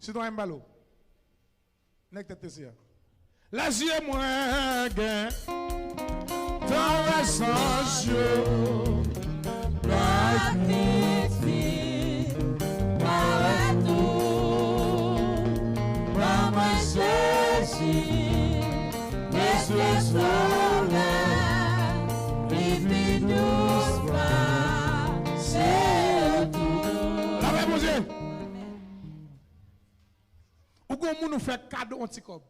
Si tu as un ballon. N'est-ce pas ça? Les yeux moins gain. Dans la sens magnifique, partout, par moi chercher, laisse-le sauver, vive doucement, c'est tout. La paix, mon Dieu. Ou comment nous fait cadeau anti-cob?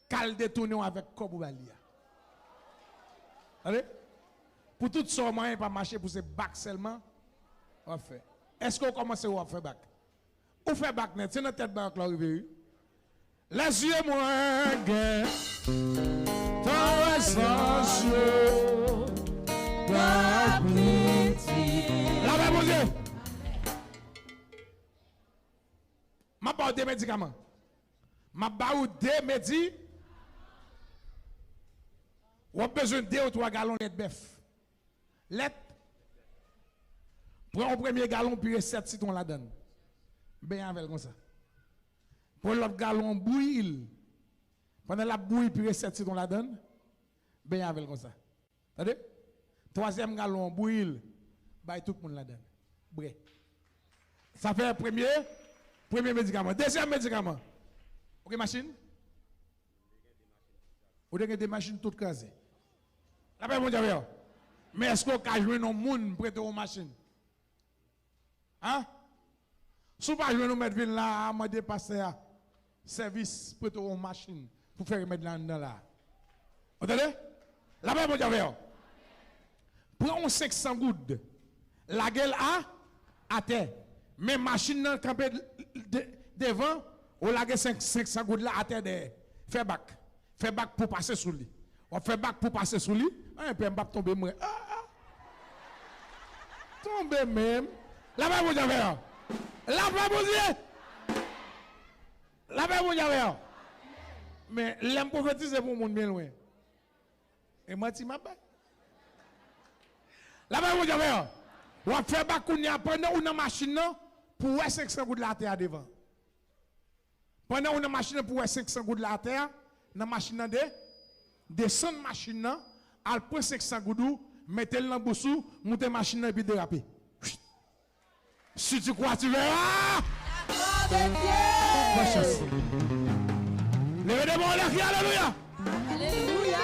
Cal détourner avec cob ou balia. Allez? Pour tout ça, moyen pas marcher pour ces bacs seulement. On fait. Est-ce qu'on commence à faire bac? Ou fait bac net? C'est notre tête bac là, arrivé. Les yeux moins gain. Ton essence. La même Dieu. Ma pas des médicaments. Ma pas des médicaments. Ou a besoin de 2 ou 3 gallons de bœuf. Let. Prends un premier gallon, puis 7 citrons la donne. Bien avec comme ça. Pour l'autre gallon, bouille. Pendant la bouille, puis 7 citrons la donne. Bien avec comme ça. Attendez? 3e gallon, bouille. Bah, tout le monde la donne. Bref. Ça fait premier médicament. 2e médicament. Ok, machine? Vous avez des machines toutes casées. La paix, mon Dieu. Mais est-ce qu'on peut jouer nos monde prêter aux machines? Hein? Si vous ne pouvez pas mettre là, à me dépasser à service prêter aux machines pour faire mettre là dedans là. Vous entendez? La paix, mon Dieu. Prends 500 gouttes. La gueule à terre. Mais machine campée devant, on la 500 gouttes là à terre derrière. Fais bac. Fais bac pour passer sous lui. On fait bac pour passer sous lui. Un peu m'bap tomber moi. Tomber même. La paix, mon Dieu. La paix, mon Dieu. La paix, mon Dieu. Mais l'aime prophétiser pour le monde bien loin. Et moi, tu m'as pas. La paix, mon Dieu. On fait bac pendant une machine pour 500 gouttes de la terre devant. Pendant une machine pour 500 gouttes de la terre. Dans la machine de descendre machine al prend 500 goudou mettez-le dans boussou monter machine et puis déraper. Si tu crois tu verras. Bonne chance. Levez les mains, alléluia. Alléluia.